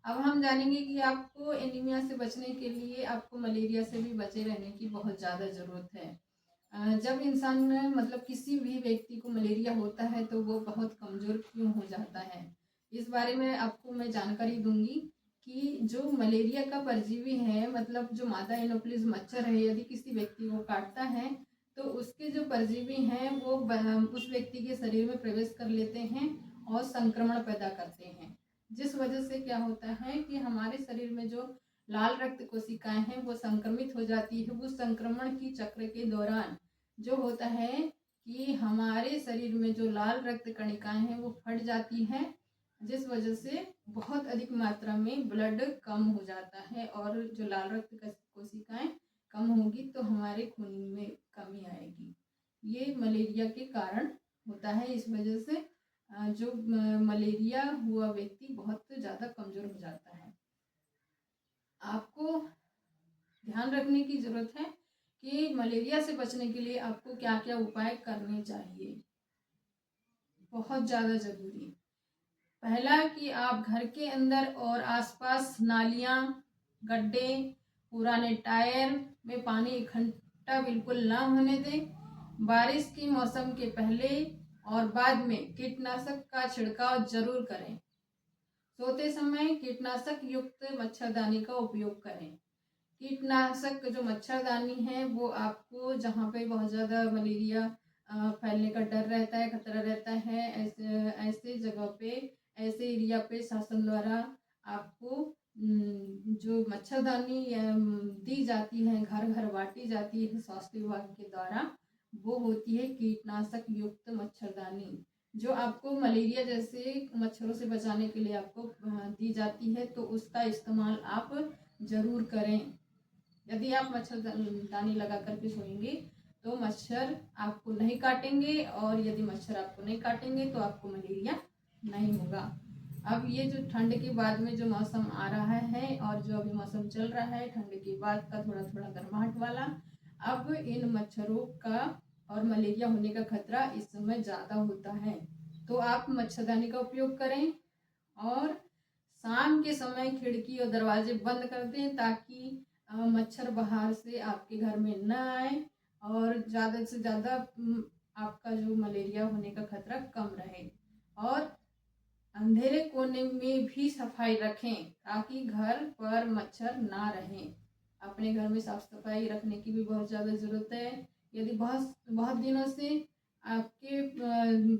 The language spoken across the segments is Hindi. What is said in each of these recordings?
अब हम जानेंगे कि आपको एनीमिया से बचने के लिए आपको मलेरिया से भी बचे रहने की बहुत ज़्यादा ज़रूरत है। जब इंसान मतलब किसी भी व्यक्ति को मलेरिया होता है तो वो बहुत कमज़ोर क्यों हो जाता है, इस बारे में आपको मैं जानकारी दूंगी कि जो मलेरिया का परजीवी है, मतलब जो मादा एनोफिलिस मच्छर है, यदि किसी व्यक्ति को काटता है तो उसके जो परजीवी हैं वो उस व्यक्ति के शरीर में प्रवेश कर लेते हैं और संक्रमण पैदा करते हैं, जिस वजह से क्या होता है कि हमारे शरीर में जो लाल रक्त कोशिकाएं हैं वो संक्रमित हो जाती है। उस संक्रमण की चक्र के दौरान जो होता है कि हमारे शरीर में जो लाल रक्त कणिकाएं हैं वो फट जाती हैं, जिस वजह से बहुत अधिक मात्रा में ब्लड कम हो जाता है और जो लाल रक्त कोशिकाएं कम होगी तो हमारे खून में कमी आएगी। ये मलेरिया के कारण होता है। इस वजह से जो मलेरिया हुआ व्यक्ति बहुत ज़्यादा कमज़ोर हो जाता है। आपको ध्यान रखने की ज़रूरत है कि मलेरिया से बचने के लिए आपको क्या क्या उपाय करने चाहिए, बहुत ज़्यादा ज़रूरी। पहला कि आप घर के अंदर और आसपास नालियाँ, गड्ढे, पुराने टायर में पानी इकट्ठा बिल्कुल ना होने दें। बारिश की मौसम के पहले और बाद में कीटनाशक का छिड़काव जरूर करें। सोते समय कीटनाशक युक्त मच्छरदानी का उपयोग करें। कीटनाशक जो मच्छरदानी है वो आपको जहाँ पे बहुत ज़्यादा मलेरिया फैलने का डर रहता है, खतरा रहता है, ऐसे ऐसे जगह पे, ऐसे एरिया पे शासन द्वारा आपको जो मच्छरदानी दी जाती है, घर घर बांटी जाती है स्वास्थ्य विभाग के द्वारा, वो होती है कीटनाशक युक्त मच्छरदानी, जो आपको मलेरिया जैसे मच्छरों से बचाने के लिए आपको दी जाती है। तो उसका इस्तेमाल आप ज़रूर करें। यदि आप मच्छरदानी लगा करके सोएंगे तो मच्छर आपको नहीं काटेंगे, और यदि मच्छर आपको नहीं काटेंगे तो आपको मलेरिया नहीं होगा। अब ये जो ठंड के बाद में जो मौसम आ रहा है और जो अभी मौसम चल रहा है ठंड के बाद का थोड़ा थोड़ा गर्माहट वाला, अब इन मच्छरों का और मलेरिया होने का खतरा इस समय ज़्यादा होता है। तो आप मच्छरदानी का उपयोग करें और शाम के समय खिड़की और दरवाजे बंद कर दें ताकि मच्छर बाहर से आपके घर में न आए और ज़्यादा से ज़्यादा आपका जो मलेरिया होने का खतरा कम रहे। और अंधेरे कोने में भी सफाई रखें ताकि घर पर मच्छर ना रहें। अपने घर में साफ सफाई रखने की भी बहुत ज़्यादा ज़रूरत है। यदि बहुत बहुत दिनों से आपके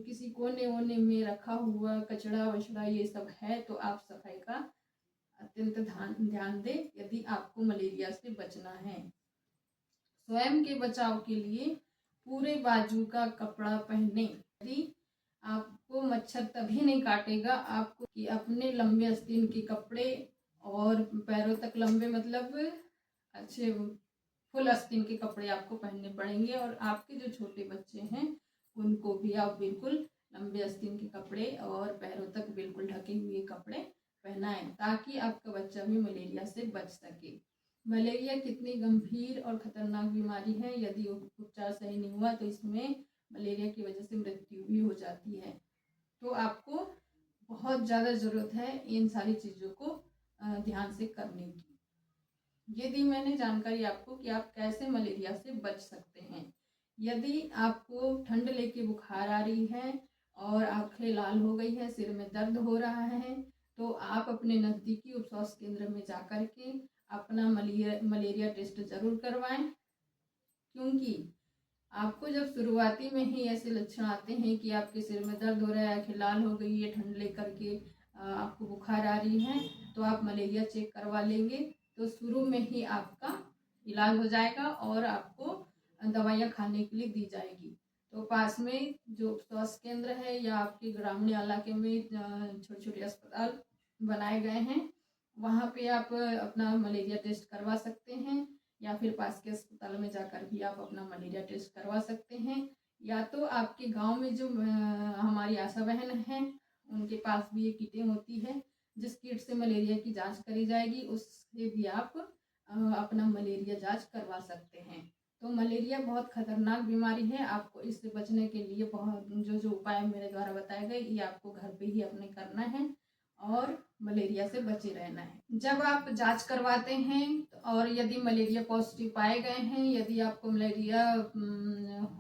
किसी कोने वोने में रखा हुआ कचड़ा वचड़ा ये सब है तो आप सफाई का अत्यंत ध्यान दें यदि आपको मलेरिया से बचना है। स्वयं के बचाव के लिए पूरे बाजू का कपड़ा पहने। यदि आपको मच्छर तभी नहीं काटेगा आपको कि अपने लंबे आस्तीन के कपड़े और पैरों तक लंबे मतलब अच्छे फुल आस्तीन के कपड़े आपको पहनने पड़ेंगे, और आपके जो छोटे बच्चे हैं उनको भी आप बिल्कुल लंबे आस्तीन के कपड़े और पैरों तक बिल्कुल ढके हुए कपड़े पहनाएं ताकि आपका बच्चा भी मलेरिया से बच सके। मलेरिया कितनी गंभीर और खतरनाक बीमारी है, यदि उपचार सही नहीं हुआ तो इसमें मलेरिया की वजह से मृत्यु भी हो जाती है। तो आपको बहुत ज़्यादा ज़रूरत है इन सारी चीज़ों को ध्यान से करने की। ये दी मैंने जानकारी आपको कि आप कैसे मलेरिया से बच सकते हैं। यदि आपको ठंड लेके बुखार आ रही है और आंखें लाल हो गई है, सिर में दर्द हो रहा है, तो आप अपने नज़दीकी उप स्वास्थ्य केंद्र में जा कर के अपना मलेरिया टेस्ट ज़रूर करवाएं, क्योंकि आपको जब शुरुआती में ही ऐसे लक्षण आते हैं कि आपके सिर में दर्द हो रहा है, आंखें लाल हो गई है, ठंड लेकर के आपको बुखार आ रही है, तो आप मलेरिया चेक करवा लेंगे तो शुरू में ही आपका इलाज हो जाएगा और आपको दवाइयाँ खाने के लिए दी जाएगी। तो पास में जो स्वास्थ्य केंद्र है या आपके ग्रामीण इलाके में छोटे छोटे अस्पताल बनाए गए हैं, वहाँ पे आप अपना मलेरिया टेस्ट करवा सकते हैं, या फिर पास के अस्पताल में जाकर भी आप अपना मलेरिया टेस्ट करवा सकते हैं। या तो आपके गांव में जो हमारी आशा बहन हैं उनके पास भी ये किटें होती है जिस किट से मलेरिया की जांच करी जाएगी, उससे भी आप अपना मलेरिया जांच करवा सकते हैं। तो मलेरिया बहुत खतरनाक बीमारी है। आपको इससे बचने के लिए बहुत जो जो उपाय मेरे द्वारा बताए गए ये आपको घर पे ही अपने करना है और मलेरिया से बचे रहना है। जब आप जांच करवाते हैं और यदि मलेरिया पॉजिटिव पाए गए हैं, यदि आपको मलेरिया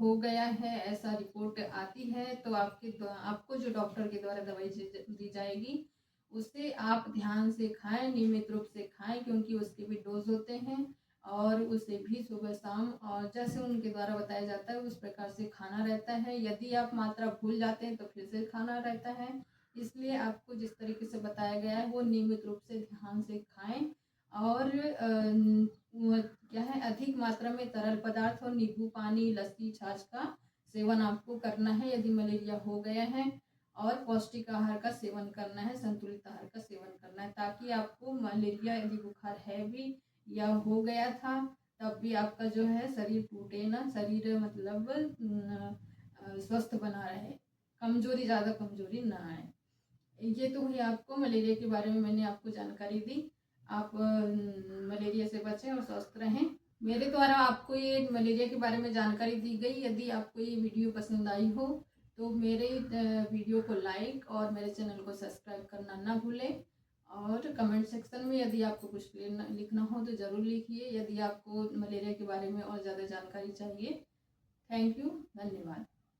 हो गया है, ऐसा रिपोर्ट आती है, तो आपको जो डॉक्टर के द्वारा दवाई दी जाएगी उसे आप ध्यान से खाएं, नियमित रूप से खाएं, क्योंकि उसके भी डोज होते हैं और उसे भी सुबह शाम और जैसे उनके द्वारा बताया जाता है उस प्रकार से खाना रहता है। यदि आप मात्रा भूल जाते हैं तो फिर से खाना रहता है। इसलिए आपको जिस तरीके से बताया गया है वो नियमित रूप से ध्यान से खाएं और क्या है, अधिक मात्रा में तरल पदार्थ और नींबू पानी, लस्सी, छाछ का सेवन आपको करना है यदि मलेरिया हो गया है, और पौष्टिक आहार का सेवन करना है, संतुलित आहार का सेवन करना है, ताकि आपको मलेरिया यदि बुखार है भी या हो गया था तब भी आपका जो है शरीर टूटे ना, शरीर मतलब स्वस्थ बना रहे, कमजोरी, ज़्यादा कमजोरी ना आए। ये तो हुई आपको मलेरिया के बारे में मैंने आपको जानकारी दी। आप मलेरिया से बचें और स्वस्थ रहें। मेरे द्वारा आपको ये मलेरिया के बारे में जानकारी दी गई। यदि आपको ये वीडियो पसंद आई हो तो मेरे वीडियो को लाइक और मेरे चैनल को सब्सक्राइब करना ना भूलें, और कमेंट सेक्शन में यदि आपको कुछ लिखना हो तो ज़रूर लिखिए, यदि आपको मलेरिया के बारे में और ज़्यादा जानकारी चाहिए। थैंक यू, धन्यवाद।